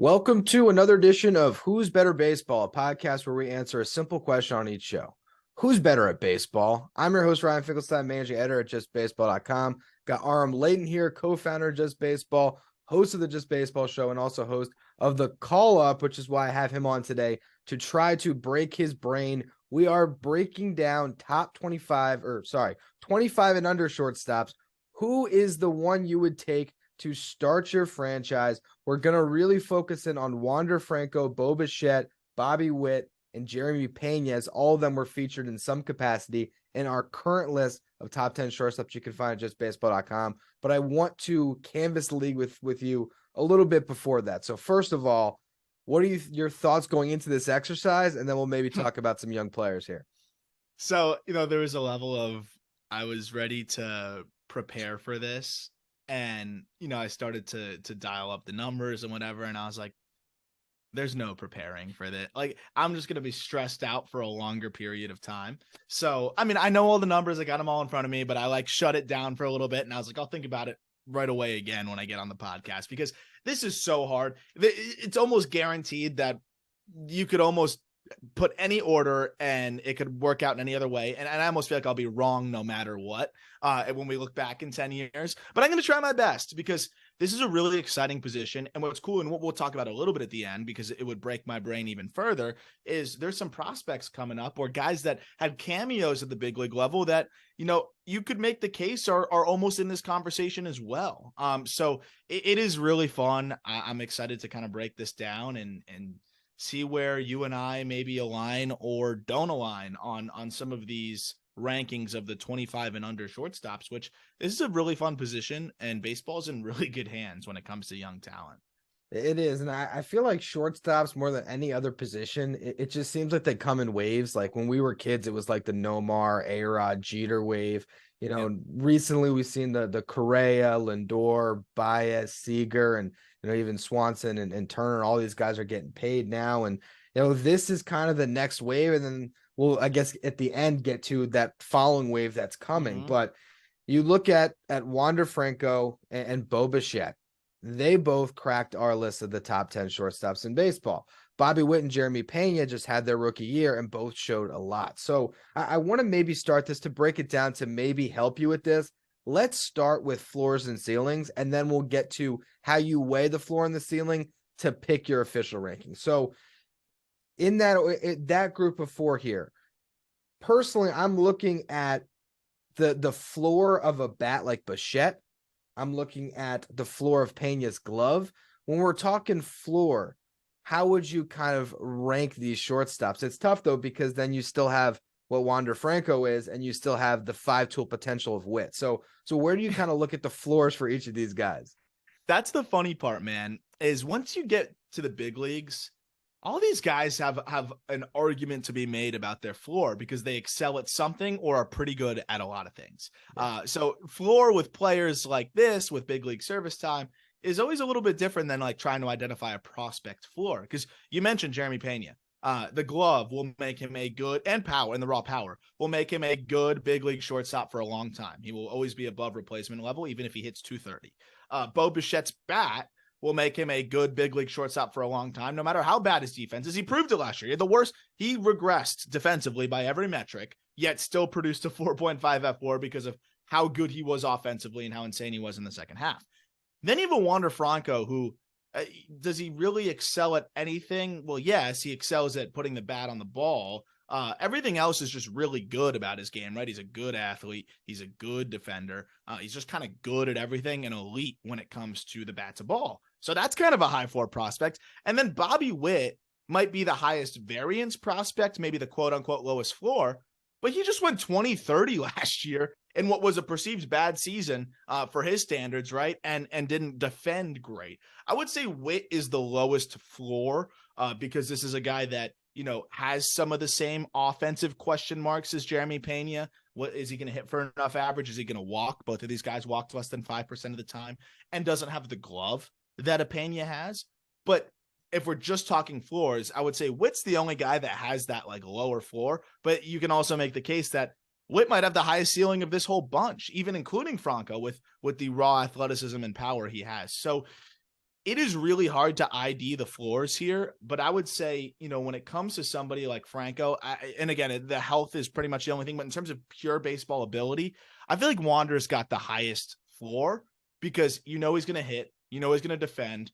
Welcome to another edition of Who's Better Baseball, a podcast where we answer a simple question on each show. Who's better at baseball? I'm your host, Ryan Finkelstein, managing editor at justbaseball.com. Got Aram Leighton here, co-founder of Just Baseball, host of the Just Baseball show, and also host of the Call Up, which is why I have him on today to try to break his brain. We are breaking down 25 and under shortstops. Who is the one you would take to start your franchise? We're going to really focus in on Wander Franco, Bichette, Bobby Witt, and Jeremy Pena, as all of them were featured in some capacity in our current list of top 10 shortstops you can find at justbaseball.com. But I want to canvas the league with you a little bit before that. So first of all, what are your thoughts going into this exercise? And then we'll maybe talk about some young players here. So, there was a level of, I was ready to prepare for this. And, I started to dial up the numbers and whatever. And I was like, there's no preparing for that. Like, I'm just going to be stressed out for a longer period of time. So, I know all the numbers. I got them all in front of me, but I shut it down for a little bit. And I was like, I'll think about it right away again when I get on the podcast, because this is so hard. It's almost guaranteed that you could almost put any order and it could work out in any other way. And I almost feel like I'll be wrong no matter what when we look back in 10 years. But I'm going to try my best, because this is a really exciting position. And what's cool, and what we'll talk about a little bit at the end, because it would break my brain even further, is there's some prospects coming up, or guys that had cameos at the big league level that, you could make the case are almost in this conversation as well. So it is really fun. I'm excited to kind of break this down and see where you and I maybe align or don't align on some of these rankings of the 25 and under shortstops, which this is a really fun position, and baseball's in really good hands when it comes to young talent. It is. And I feel like shortstops, more than any other position, it just seems like they come in waves. Like when we were kids, it was like the Nomar, A-Rod, Jeter wave. Recently we've seen the Correa, Lindor, Baez, Seager, and even Swanson and Turner. All these guys are getting paid now, and this is kind of the next wave, and then we'll, I guess, at the end get to that following wave that's coming. But you look at Wander Franco and Bichette. They both cracked our list of the top 10 shortstops in baseball. Bobby Witt and Jeremy Pena just had their rookie year and both showed a lot. So I want to maybe start this to break it down to maybe help you with this. Let's start with floors and ceilings, and then we'll get to how you weigh the floor and the ceiling to pick your official ranking. So in that group of four here, personally, I'm looking at the floor of a bat like Bichette. I'm looking at the floor of Pena's glove. When we're talking floor, how would you kind of rank these shortstops? It's tough, though, because then you still have what Wander Franco is, and you still have the 5-tool potential of Witt. So where do you kind of look at the floors for each of these guys? That's the funny part, man, is once you get to the big leagues, all these guys have an argument to be made about their floor, because they excel at something or are pretty good at a lot of things. Yeah. So floor with players like this, with big league service time, is always a little bit different than trying to identify a prospect floor. Because you mentioned Jeremy Pena. The glove will make him a good, and power, and the raw power will make him a good big league shortstop for a long time. He will always be above replacement level, even if he hits 230. Bichette's bat will make him a good big league shortstop for a long time, no matter how bad his defense is. He proved it last year. The worst, he regressed defensively by every metric, yet still produced a 4.5 F4 because of how good he was offensively and how insane he was in the second half. Then even Wander Franco, who does he really excel at anything? Well, yes, he excels at putting the bat on the ball. Everything else is just really good about his game, right? He's a good athlete. He's a good defender. He's just kind of good at everything and elite when it comes to the bat to ball. So that's kind of a high floor prospect. And then Bobby Witt might be the highest variance prospect, maybe the quote unquote lowest floor, but he just went 20-30 last year in what was a perceived bad season for his standards, right? And didn't defend great. I would say Witt is the lowest floor because this is a guy that, has some of the same offensive question marks as Jeremy Pena. What is he going to hit for enough average? Is he going to walk? Both of these guys walked less than 5% of the time, and doesn't have the glove that a Pena has. But if we're just talking floors, I would say Witt's the only guy that has that lower floor, but you can also make the case that Witt might have the highest ceiling of this whole bunch, even including Franco with the raw athleticism and power he has. So it is really hard to ID the floors here, but I would say, when it comes to somebody like Franco, and again, the health is pretty much the only thing, but in terms of pure baseball ability, I feel like Wander's got the highest floor because he's going to hit, he's going to defend.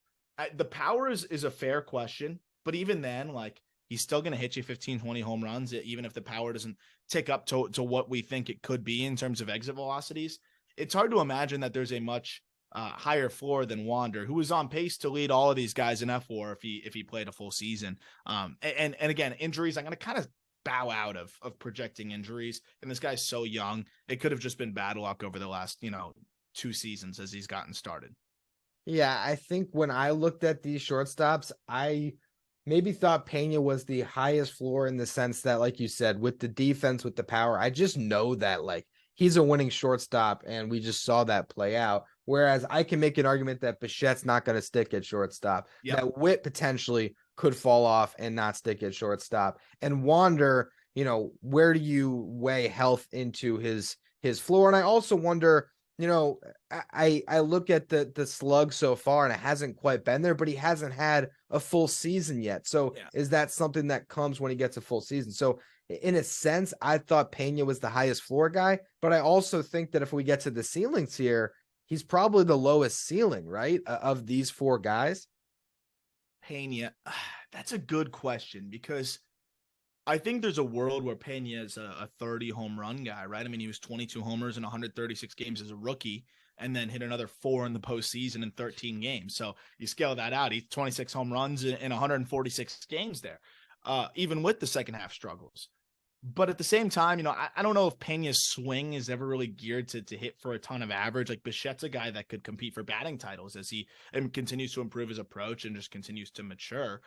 The power is a fair question, but even then, like, he's still going to hit you 15, 20 home runs, even if the power doesn't tick up to what we think it could be in terms of exit velocities. It's hard to imagine that there's a much higher floor than Wander, who was on pace to lead all of these guys in F4 if he played a full season. And again, injuries, I'm going to kind of bow out of projecting injuries. And this guy's so young, it could have just been bad luck over the last 2 seasons as he's gotten started. Yeah, I think when I looked at these shortstops, I maybe thought Pena was the highest floor in the sense that, like you said, with the defense, with the power, I just know that like he's a winning shortstop, and we just saw that play out. Whereas I can make an argument that Bichette's not going to stick at shortstop, that Witt potentially could fall off and not stick at shortstop. And Wander, where do you weigh health into his floor? And I also wonder, I look at the slug so far, and it hasn't quite been there, but he hasn't had a full season yet. So is that something that comes when he gets a full season? So in a sense, I thought Pena was the highest floor guy, but I also think that if we get to the ceilings here, he's probably the lowest ceiling, right, of these 4 guys. Pena, that's a good question because I think there's a world where Pena is a 30 home run guy, right? I mean, he was 22 homers in 136 games as a rookie and then hit another 4 in the postseason in 13 games. So you scale that out. He's 26 home runs in 146 games there, even with the second half struggles. But at the same time, I don't know if Pena's swing is ever really geared to hit for a ton of average. Like Bichette's a guy that could compete for batting titles as he continues to improve his approach and just continues to mature.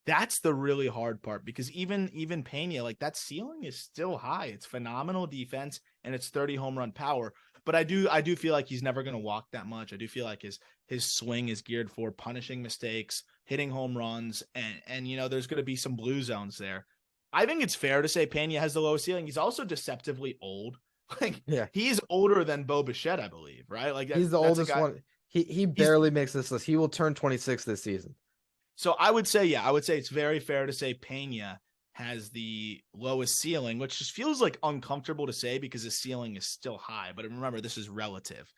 That's the really hard part because even Pena, like that ceiling is still high. It's phenomenal defense and it's 30 home run power. But I do feel like he's never going to walk that much. I do feel like his swing is geared for punishing mistakes, hitting home runs, and there's going to be some blue zones there. I think it's fair to say Pena has the lowest ceiling. He's also deceptively old. Like, he's older than Bo Bichette, I believe, right? Like he's the oldest one. He barely makes this list. He will turn 26 this season. So I would say it's very fair to say Pena has the lowest ceiling, which just feels like uncomfortable to say because the ceiling is still high. But remember, this is relative.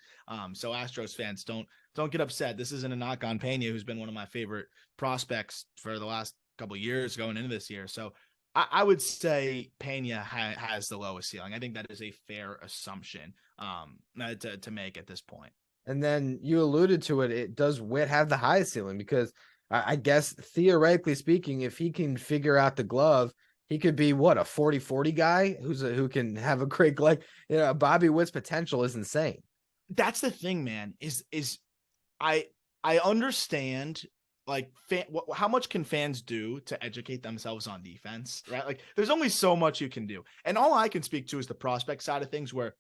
So Astros fans, don't get upset. This isn't a knock on Pena, who's been one of my favorite prospects for the last couple of years going into this year. So I would say Pena has the lowest ceiling. I think that is a fair assumption to make at this point. And then you alluded to it. Does Witt have the highest ceiling? Because I guess theoretically speaking, if he can figure out the glove, he could be a 40-40 guy who can have a great glove. Bobby Witt's potential is insane. That's the thing, man, is I understand like how much can fans do to educate themselves on defense, right? Like there's only so much you can do. And all I can speak to is the prospect side of things where,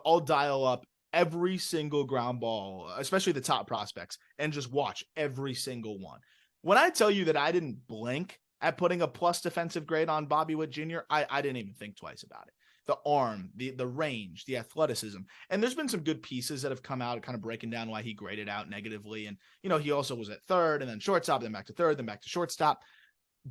I'll dial up every single ground ball, especially the top prospects, and just watch every single one. When I tell you that I didn't blink at putting a plus defensive grade on Bobby Witt Jr., I didn't even think twice about it. The arm, the range, the athleticism. And there's been some good pieces that have come out kind of breaking down why he graded out negatively. And, he also was at third and then shortstop, then back to third, then back to shortstop.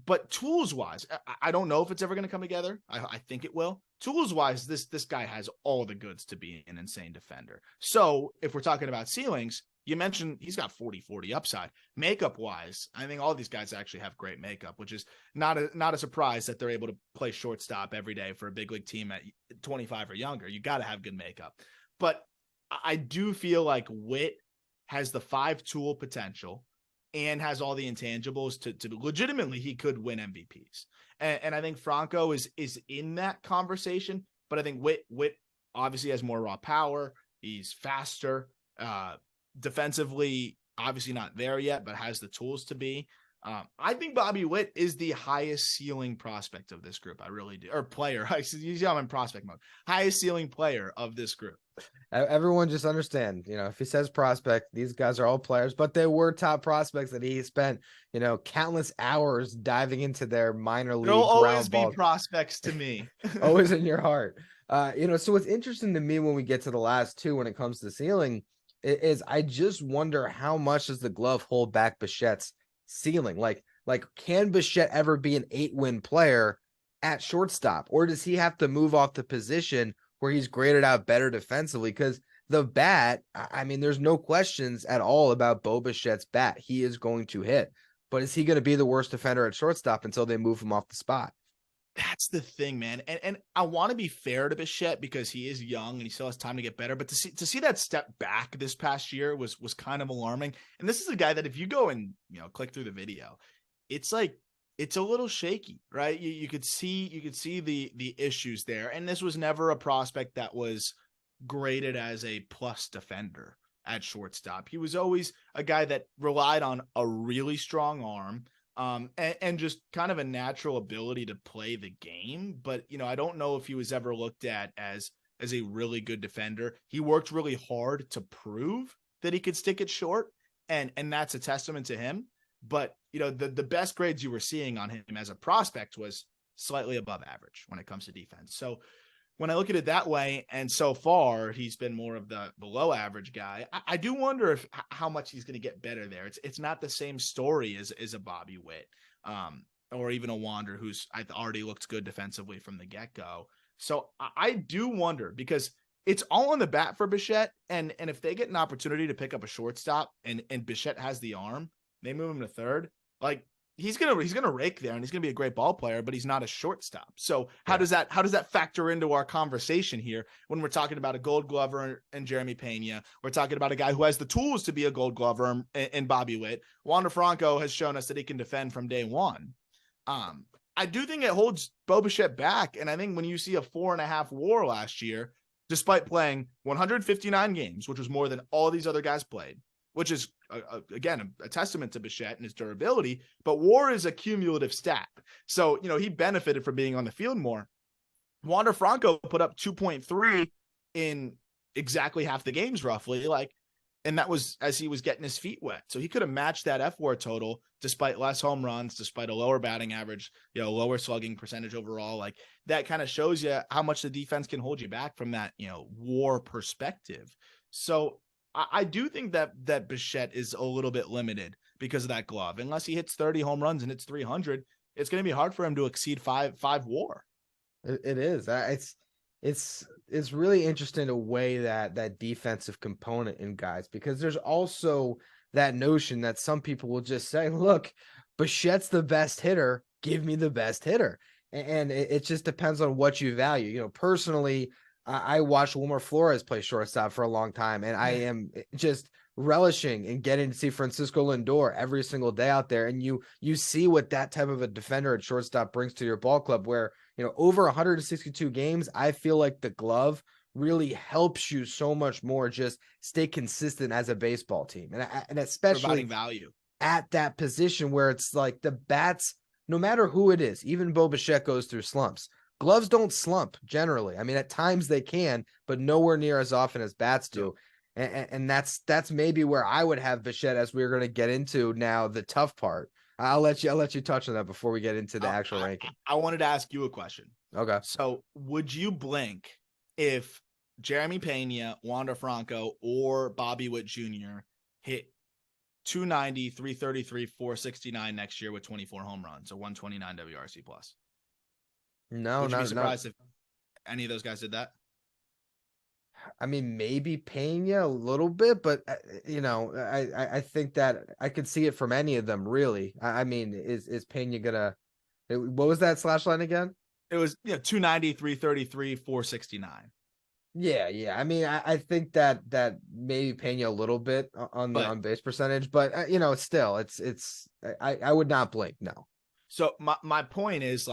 But tools-wise, I don't know if it's ever going to come together. I think it will. Tools-wise, this guy has all the goods to be an insane defender. So if we're talking about ceilings, you mentioned he's got 40-40 upside. Makeup-wise, I think all these guys actually have great makeup, which is not a surprise that they're able to play shortstop every day for a big league team at 25 or younger. You got to have good makeup. But I do feel like Witt has the 5-tool potential and has all the intangibles to legitimately he could win MVPs. And I think Franco is in that conversation, but I think Witt obviously has more raw power. He's faster. Defensively, obviously not there yet, but has the tools to be. I think Bobby Witt is the highest ceiling prospect of this group. I really do. Or player. Usually I'm in prospect mode. Highest ceiling player of this group. Everyone just understand, if he says prospect, these guys are all players, but they were top prospects that he spent, countless hours diving into their minor league. They'll always be prospects to me. Always in your heart. So what's interesting to me when we get to the last two, when it comes to ceiling, is I just wonder how much does the glove hold back Bichette's ceiling? Like can Bichette ever be an 8-win player at shortstop, or does he have to move off the position where he's graded out better defensively? Because the bat, I mean, there's no questions at all about Bo Bichette's bat. He is going to hit, but is he going to be the worst defender at shortstop until they move him off the spot? That's the thing, man. And I want to be fair to Bichette because he is young and he still has time to get better. But to see that step back this past year was kind of alarming. And this is a guy that if you go and click through the video, it's like it's a little shaky, right? You could see the issues there. And this was never a prospect that was graded as a plus defender at shortstop. He was always a guy that relied on a really strong arm. And just kind of a natural ability to play the game. But, I don't know if he was ever looked at as a really good defender. He worked really hard to prove that he could stick it short. And that's a testament to him. But, the best grades you were seeing on him as a prospect was slightly above average when it comes to defense. So when I look at it that way, and so far he's been more of the below average guy, I do wonder how much he's going to get better there. It's not the same story as a Bobby Witt, or even a Wander who's already looked good defensively from the get-go. So I do wonder because it's all on the bat for Bichette, and if they get an opportunity to pick up a shortstop and Bichette has the arm, they move him to third, like he's gonna rake there and he's gonna be a great ball player, but he's not a shortstop. So how does that factor into our conversation here when we're talking about a Gold Glover and Jeremy Pena? We're talking about a guy who has the tools to be a Gold Glover and Bobby Witt. Wander Franco has shown us that he can defend from day one. I do think it holds Bo Bichette back, and I think when you see a 4.5 WAR last year, despite playing 159 games, which was more than all these other guys played, which is, again, a testament to Bichette and his durability, but WAR is a cumulative stat. So, he benefited from being on the field more. Wander Franco put up 2.3 in exactly half the games, roughly, and that was as he was getting his feet wet. So he could have matched that FWAR total despite less home runs, despite a lower batting average, lower slugging percentage overall. That kind of shows you how much the defense can hold you back from that, WAR perspective. So I do think that Bichette is a little bit limited because of that glove. Unless he hits 30 home runs and hits 300, it's going to be hard for him to exceed five WAR. It is. It's really interesting to weigh that defensive component in guys, because there's also that notion that some people will just say, look, Bichette's the best hitter. Give me the best hitter. And it just depends on what you value. Personally, I watched Wilmer Flores play shortstop for a long time, and I am just relishing in getting to see Francisco Lindor every single day out there. And you see what that type of a defender at shortstop brings to your ball club, where, over 162 games, I feel like the glove really helps you so much more just stay consistent as a baseball team. And especially providing value at that position where it's like the bats, no matter who it is, even Bo Bichette goes through slumps. Gloves don't slump generally. I mean, at times they can, but nowhere near as often as bats do. And that's maybe where I would have Bichette, as we're going to get into now the tough part. I'll let you touch on that before we get into the actual ranking. I wanted to ask you a question. Okay. So would you blink if Jeremy Pena, Wander Franco, or Bobby Witt Jr. hit 290, 333, 469 next year with 24 home runs or 129 WRC plus? No, would you be surprised if any of those guys did that? I mean, maybe Pena a little bit, but I think that I could see it from any of them, really. I mean, is Pena gonna? What was that slash line again? It was 290, 333, 469. Yeah. I mean, I think that maybe Pena a little bit on the on base percentage, but still, I would not blink. No. So my point is,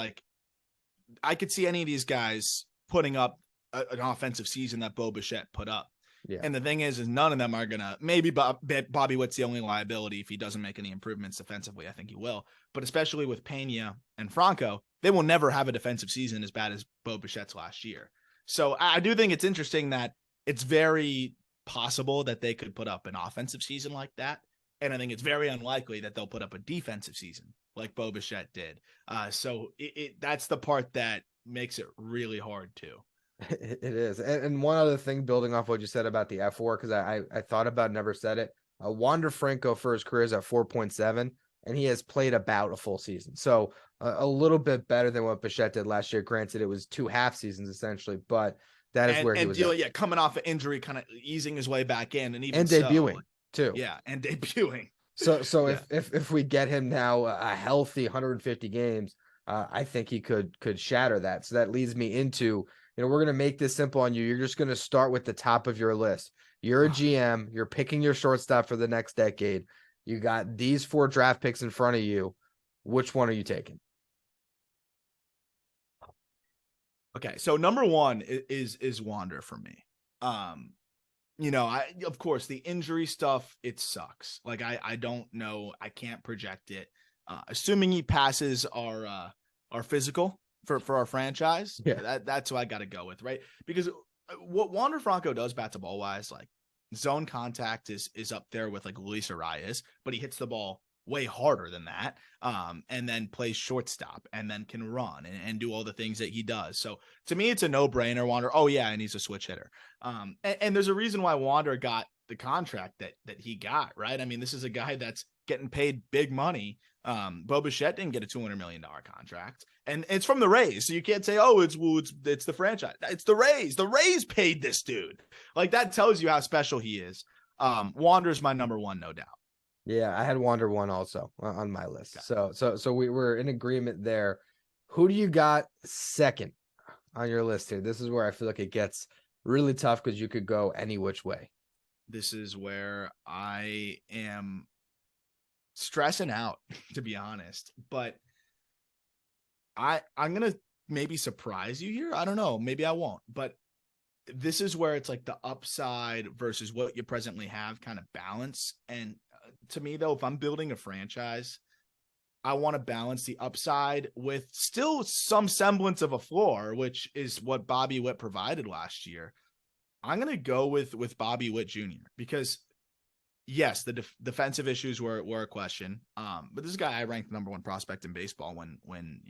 I could see any of these guys putting up an offensive season that Bo Bichette put up. Yeah. And the thing is none of them are going to, maybe Bobby Witt's the only liability if he doesn't make any improvements defensively. I think he will. But especially with Pena and Franco, they will never have a defensive season as bad as Bo Bichette's last year. So I do think it's interesting that it's very possible that they could put up an offensive season like that. And I think it's very unlikely that they'll put up a defensive season like Bo Bichette did. So that's the part that makes it really hard too. It is. And one other thing, building off what you said about the F4, because I thought about it, never said it. Wander Franco for his career is at 4.7, and he has played about a full season. So a little bit better than what Bichette did last year. Granted, it was 2 half seasons essentially, but that is where he And was dealing, at. yeah, coming off an injury, kind of easing his way back in, and even And so, debuting too. yeah, and debuting. So Yeah. if we get him now a healthy 150 games, I think he could shatter that. So that leads me into, we're gonna make this simple on you. You're just gonna start with the top of your list. You're a GM. You're picking your shortstop for the next decade. You got these 4 draft picks in front of you. Which one are you taking? Okay, so number one is Wander for me. I of course the injury stuff, it sucks. Like I don't know, I can't project it. Assuming he passes our physical for our franchise, Yeah. that's who I got to go with, right? Because what Wander Franco does bat to ball wise, like zone contact is up there with like Luis Arias, but he hits the ball way harder than that. And then plays shortstop and then can run and do all the things that he does. So to me, it's a no-brainer. Wander, oh yeah, and he's a switch hitter. And there's a reason why Wander got the contract that he got, right? I mean, this is a guy that's getting paid big money. Bo Bichette didn't get a $200 million contract, and it's from the Rays, so you can't say, oh, it's the franchise. It's the Rays. The Rays paid this dude. Like that tells you how special he is. Wander's my number one, no doubt. Yeah, I had Wander 1 also on my list. Okay. So we're in agreement there. Who do you got second on your list here? This is where I feel like it gets really tough because you could go any which way. This is where I am stressing out, to be honest. But I'm gonna maybe surprise you here. I don't know. Maybe I won't. But this is where it's like the upside versus what you presently have kind of balance. And to me, though, if I'm building a franchise, I want to balance the upside with still some semblance of a floor, which is what Bobby Witt provided last year. I'm going to go with Bobby Witt Jr. because yes, the defensive issues were a question. But this guy I ranked number 1 prospect in baseball when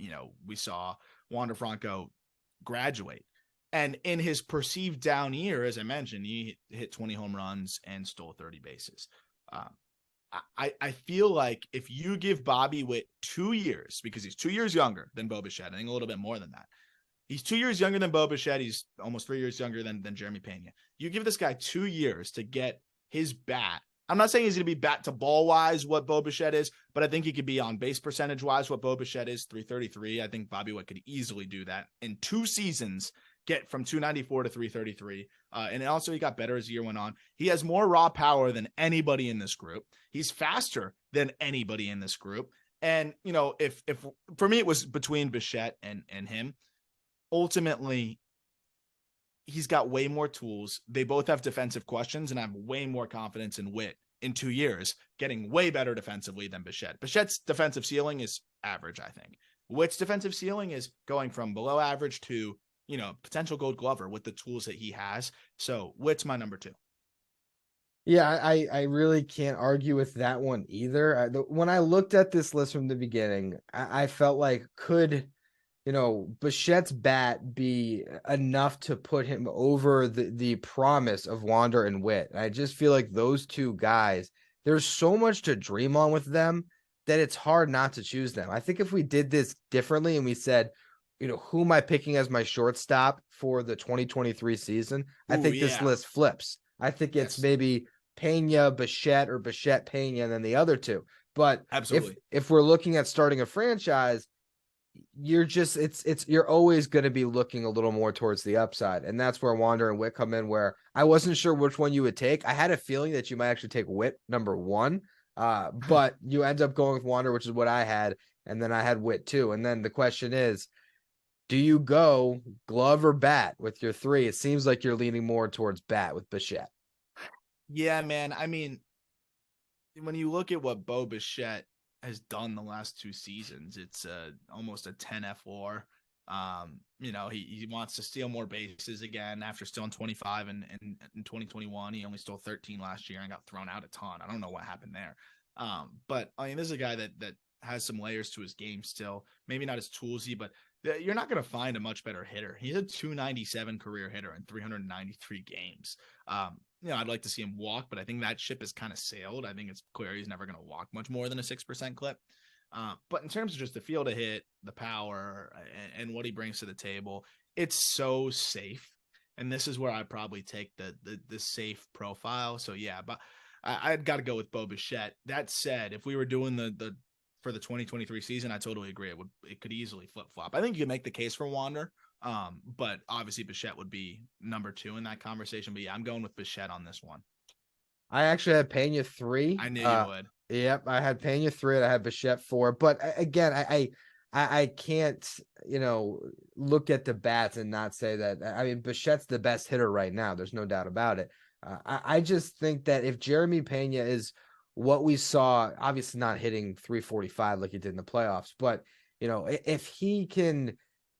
we saw Wander Franco graduate. And in his perceived down year, as I mentioned, he hit 20 home runs and stole 30 bases. I feel like if you give Bobby Witt 2 years, because he's 2 years younger than Bo Bichette, I think a little bit more than that. He's 2 years younger than Bo Bichette. He's almost 3 years younger than Jeremy Pena. You give this guy 2 years to get his bat. I'm not saying he's going to be bat to ball wise what Bo Bichette is, but I think he could be on base percentage wise what Bo Bichette is, 333. I think Bobby Witt could easily do that in 2 seasons, get from 294 to 333. And also he got better as the year went on. He has more raw power than anybody in this group. He's faster than anybody in this group. And, if for me, it was between Bichette and him. Ultimately, he's got way more tools. They both have defensive questions, and I have way more confidence in Witt in 2 years, getting way better defensively than Bichette. Bichette's defensive ceiling is average, I think. Witt's defensive ceiling is going from below average to, potential Gold Glover with the tools that he has. So Witt's my number 2. Yeah, I really can't argue with that one either. When I looked at this list from the beginning, I felt like could Bichette's bat be enough to put him over the promise of Wander and Witt? I just feel like those 2 guys, there's so much to dream on with them that it's hard not to choose them. I think if we did this differently and we said, who am I picking as my shortstop for the 2023 season? I think this list flips. I think it's maybe Pena, Bichette, or Bichette, Pena, and then the other 2. But absolutely, if we're looking at starting a franchise, you're always going to be looking a little more towards the upside. And that's where Wander and Witt come in, where I wasn't sure which one you would take. I had a feeling that you might actually take Witt number 1, but you end up going with Wander, which is what I had. And then I had Witt too. And then the question is, do you go glove or bat with your 3? It seems like you're leaning more towards bat with Bichette. Yeah, man. I mean, when you look at what Bo Bichette has done the last 2 seasons, it's almost a 10 FWAR. He wants to steal more bases again after stealing 25 in 2021. He only stole 13 last year and got thrown out a ton. I don't know what happened there. But I mean, this is a guy that has some layers to his game still. Maybe not as toolsy, but you're not going to find a much better hitter. He's a 297 career hitter in 393 games. I'd like to see him walk, but I think that ship has kind of sailed. I think it's clear he's never going to walk much more than a 6% clip. But in terms of just the feel to hit, the power, and what he brings to the table, it's so safe. And this is where I probably take the safe profile. So yeah, but I'd got to go with Bo Bichette. That said, if we were doing the for the 2023 season, I totally agree. It could easily flip flop. I think you could make the case for Wander, but obviously Bichette would be number 2 in that conversation. But yeah, I'm going with Bichette on this one. I actually had Pena 3. I knew you would. Yep, I had Pena 3 and I had Bichette 4. But again, I can't, look at the bats and not say that. I mean, Bichette's the best hitter right now. There's no doubt about it. I just think that if Jeremy Pena is what we saw, obviously not hitting 345 like he did in the playoffs, but, if he can,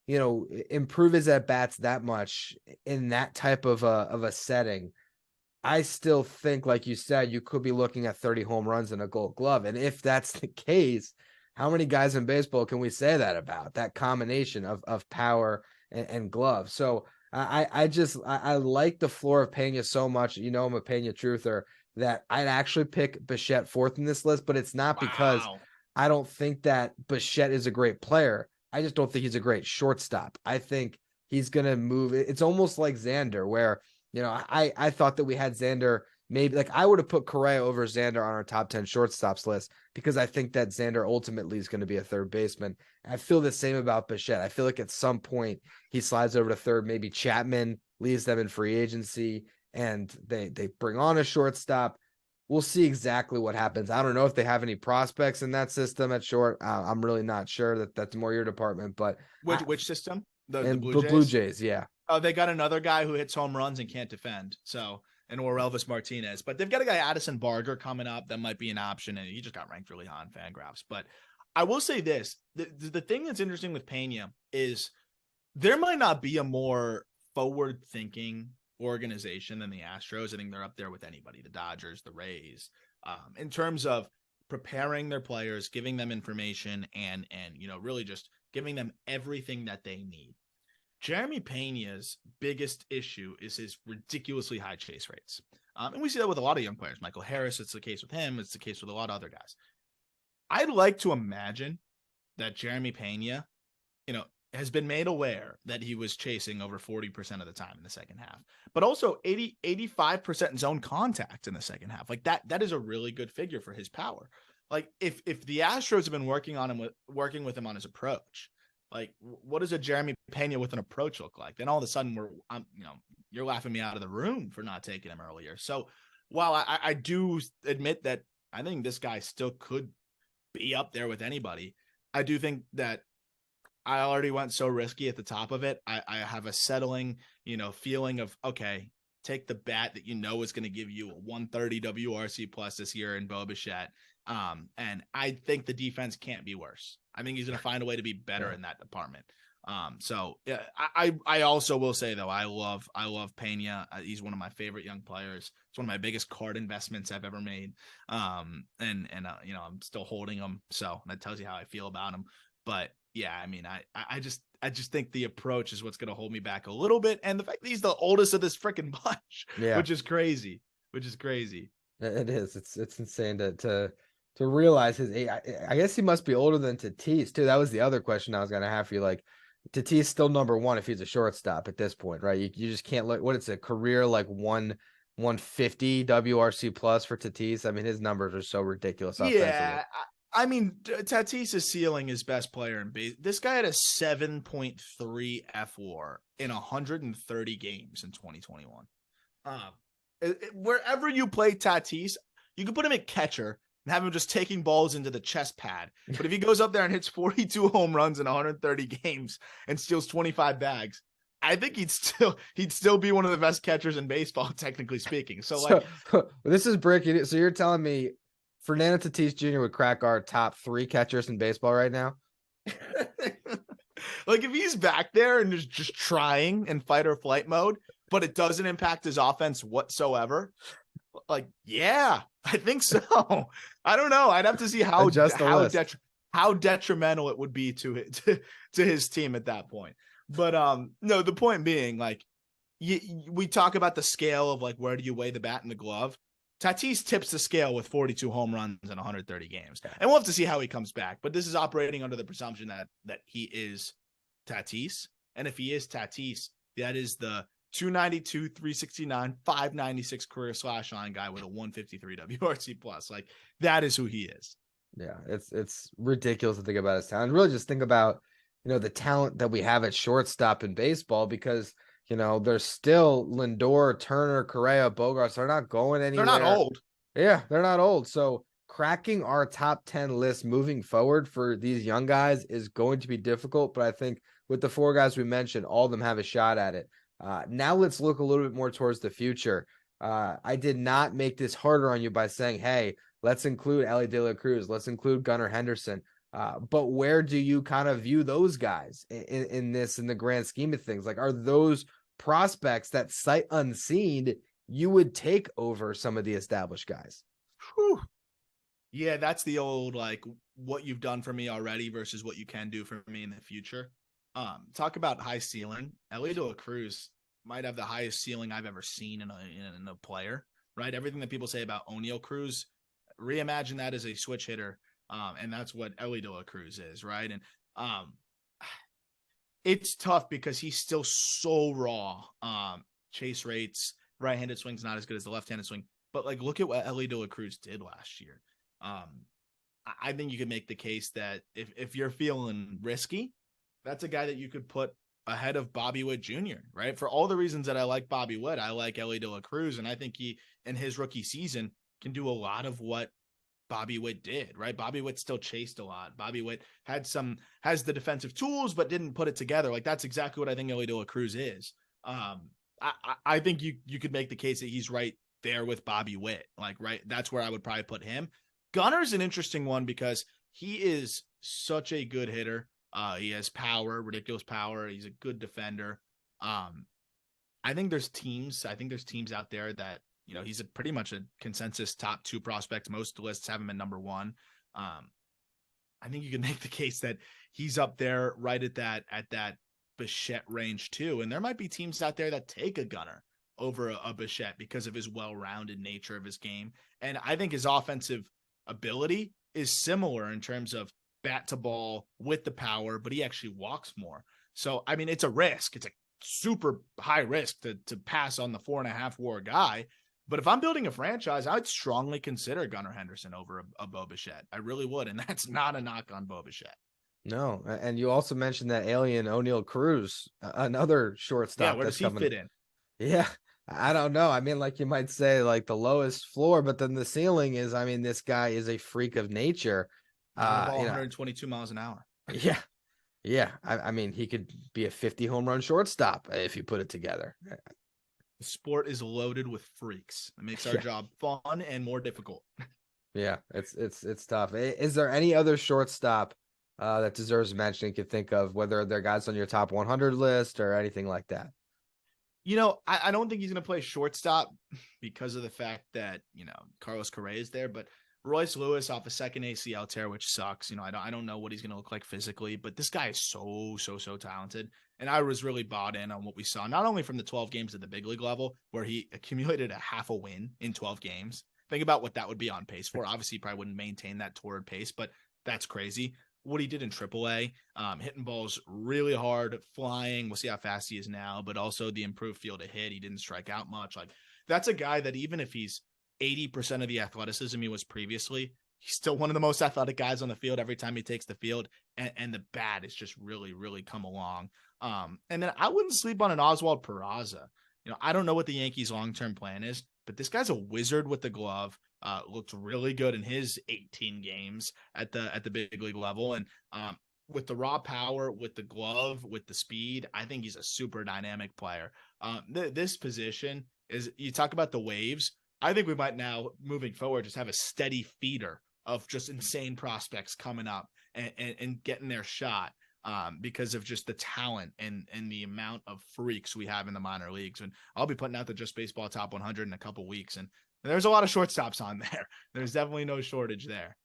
improve his at-bats that much in that type of a setting, I still think, like you said, you could be looking at 30 home runs and a Gold Glove. And if that's the case, how many guys in baseball can we say that about? That combination of power and glove. So I like the floor of Pena so much. I'm a Pena truther, that I'd actually pick Bichette 4th in this list, but it's not because I don't think that Bichette is a great player. I just don't think he's a great shortstop. I think he's going to move. It's almost like Xander, where, I thought that we had Xander, maybe like I would have put Correa over Xander on our top 10 shortstops list, because I think that Xander ultimately is going to be a third baseman. I feel the same about Bichette. I feel like at some point he slides over to third, maybe Chapman leaves them in free agency and they bring on a shortstop. We'll see exactly what happens. I don't know if they have any prospects in that system at short. I'm really not sure. That's more your department, but which system? The Blue Jays, yeah. Oh, they got another guy who hits home runs and can't defend. And Elvis Martinez, but they've got a guy, Addison Barger, coming up. That might be an option. And he just got ranked really high on Fangraphs. But I will say this, the thing that's interesting with Pena is there might not be a more forward thinking organization than the Astros. I think they're up there with anybody, the Dodgers, the Rays, in terms of preparing their players, giving them information, and really just giving them everything that they need. Jeremy Pena's biggest issue is his ridiculously high chase rates. And we see that with a lot of young players. Michael Harris, it's the case with him. It's the case with a lot of other guys. I'd like to imagine that Jeremy Pena, has been made aware that he was chasing over 40% of the time in the second half, but also 85% zone contact in the second half. Like that is a really good figure for his power. Like if the Astros have been working with him on his approach, like what does a Jeremy Pena with an approach look like? Then all of a sudden you're laughing me out of the room for not taking him earlier. So while I do admit that I think this guy still could be up there with anybody, I do think that I already went so risky at the top of it. I have a settling, feeling of, okay, take the bat that is going to give you a 130 WRC plus this year in Bo Bichette. And I think the defense can't be worse. I think he's going to find a way to be better in that department. So yeah, I also will say though, I love Pena. He's one of my favorite young players. It's one of my biggest card investments I've ever made. I'm still holding him. So that tells you how I feel about him. But yeah, I mean, I just think the approach is what's going to hold me back a little bit. And the fact that he's the oldest of this freaking bunch, which is crazy. It is. It's insane to realize his age. I guess he must be older than Tatis too. That was the other question I was going to have for you. Like, Tatis still number 1 if he's a shortstop at this point, right? You just can't look. What it's a career like 150 WRC plus for Tatis. I mean, his numbers are so ridiculous. Yeah. I mean, Tatis' ceiling is best player in base. This guy had a 7.3 F-WAR in 130 games in 2021. Wherever you play Tatis, you can put him at catcher and have him just taking balls into the chest pad. But if he goes up there and hits 42 home runs in 130 games and steals 25 bags, I think he'd still be one of the best catchers in baseball, technically speaking. So this is breaking. So you're telling me Fernando Tatis Jr. would crack our top 3 catchers in baseball right now? Like if he's back there and is just trying in fight or flight mode, but it doesn't impact his offense whatsoever. Like, yeah, I think so. I don't know. I'd have to see how how detrimental it would be to his team at that point. But no, the point being, like, we talk about the scale of like where do you weigh the bat and the glove. Tatis tips the scale with 42 home runs in 130 games, and we'll have to see how he comes back. But this is operating under the presumption that he is Tatis, and if he is Tatis, that is the 292, 369, 596 career slash line guy with a 153 WRC plus. Like, that is who he is. Yeah, it's ridiculous to think about his talent. Really just think about, the talent that we have at shortstop in baseball, because, there's still Lindor, Turner, Correa, Bogarts. They're not going anywhere. They're not old. Yeah, they're not old. So cracking our top 10 list moving forward for these young guys is going to be difficult. But I think with the 4 guys we mentioned, all of them have a shot at it. Now let's look a little bit more towards the future. I did not make this harder on you by saying, hey, let's include Elly De La Cruz. Let's include Gunnar Henderson. But where do you kind of view those guys in the grand scheme of things? Like, are those prospects that sight unseen you would take over some of the established guys? Whew. Yeah, that's the old, like, what you've done for me already versus what you can do for me in the future. Talk about high ceiling. Elly De La Cruz might have the highest ceiling I've ever seen in a player, right? Everything that people say about O'Neal Cruz, reimagine that as a switch hitter. And that's what Elly De La Cruz is, right? And it's tough because he's still so raw. Chase rates, right-handed swing's not as good as the left-handed swing. But, like, look at what Elly De La Cruz did last year. I think you could make the case that if you're feeling risky, that's a guy that you could put ahead of Bobby Witt Jr., right? For all the reasons that I like Bobby Witt, I like Elly De La Cruz, and I think he, in his rookie season, can do a lot of what Bobby Witt did, right? Bobby Witt still chased a lot. Bobby Witt has the defensive tools, but didn't put it together. Like, that's exactly what I think Elly De La Cruz is. I think you could make the case that he's right there with Bobby Witt. Like, right, that's where I would probably put him. Gunner's an interesting one because he is such a good hitter. He has power, ridiculous power. He's a good defender. I think there's teams out there that, he's pretty much a consensus top 2 prospect. Most lists have him at number 1. I think you can make the case that he's up there right at that Bichette range too. And there might be teams out there that take a Gunnar over a Bichette because of his well-rounded nature of his game. And I think his offensive ability is similar in terms of bat to ball with the power, but he actually walks more. So, I mean, it's a risk. It's a super high risk to pass on the 4.5 WAR guy. But if I'm building a franchise, I'd strongly consider Gunnar Henderson over a Bo Bichette. I really would. And that's not a knock on Bo Bichette. No. And you also mentioned that alien O'Neal Cruz, another shortstop. Yeah, where does he fit in? Yeah. I don't know. I mean, like, you might say like the lowest floor, but then the ceiling is, I mean, this guy is a freak of nature. 122 miles an hour. Yeah. Yeah. I mean, he could be a 50 home run shortstop if you put it together. The sport is loaded with freaks. It makes our job fun and more difficult. Yeah, it's tough. Is there any other shortstop that deserves mention you could think of, whether they're guys on your top 100 list or anything like that? I don't think he's going to play shortstop because of the fact that, Carlos Correa is there, but Royce Lewis off a second ACL tear, which sucks. I don't know what he's going to look like physically, but this guy is so talented. And I was really bought in on what we saw, not only from the 12 games at the big league level, where he accumulated a half a win in 12 games. Think about what that would be on pace for. Obviously, he probably wouldn't maintain that torrid pace, but that's crazy. What he did in AAA, hitting balls really hard, flying. We'll see how fast he is now, but also the improved field to hit. He didn't strike out much. Like, that's a guy that even if he's 80% of the athleticism he was previously, he's still one of the most athletic guys on the field every time he takes the field. And the bat has just really come along. And then I wouldn't sleep on an Oswald Peraza. I don't know what the Yankees' long-term plan is, but this guy's a wizard with the glove. Looked really good in his 18 games at the big league level. And with the raw power, with the glove, with the speed, I think he's a super dynamic player. This position is, you talk about the waves. I think we might now, moving forward, just have a steady feeder of just insane prospects coming up and getting their shot. Because of just the talent and the amount of freaks we have in the minor leagues. And I'll be putting out the Just Baseball Top 100 in a couple weeks. And there's a lot of shortstops on there. There's definitely no shortage there.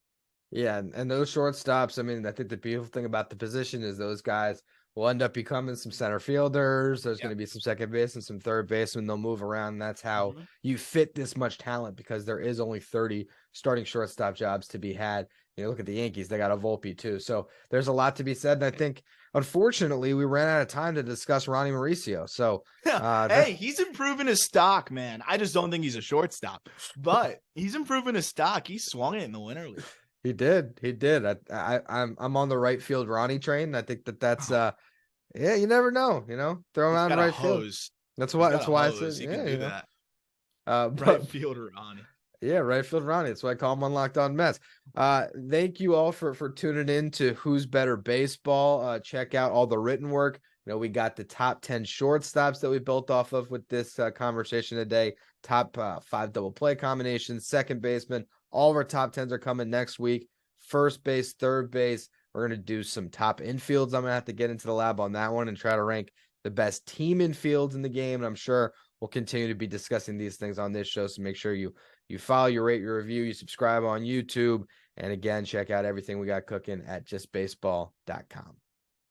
Yeah, and those shortstops, I mean, I think the beautiful thing about the position is those guys will end up becoming some center fielders. There's going Yep. to be some second base and some third basemen. They'll move around. That's how Mhm. you fit this much talent because there is only 30 starting shortstop jobs to be had. Look at the Yankees; they got a Volpe too. So there's a lot to be said. And I think, unfortunately, we ran out of time to discuss Ronnie Mauricio. So Hey, he's improving his stock, man. I just don't think he's a shortstop, but he's improving his stock. He swung it in the winter league. he did. He did. I'm on the right field Ronnie train. I think that's yeah, you never know, throw him He's out in got a right field. hose. That's He's why got that's a why I said, hose. He can yeah, do that. Right but fielder Ronnie. yeah, right field Ronnie. That's why I call him Unlocked On Mets. Thank you all for tuning in to Who's Better Baseball. Check out all the written work. We got the top 10 shortstops that we built off of with this conversation today. Top 5 double play combinations, second baseman. All of our top 10s are coming next week. First base, third base. We're going to do some top infields. I'm going to have to get into the lab on that one and try to rank the best team infields in the game. And I'm sure we'll continue to be discussing these things on this show. So make sure you follow, you rate, your review, you subscribe on YouTube. And again, check out everything we got cooking at justbaseball.com.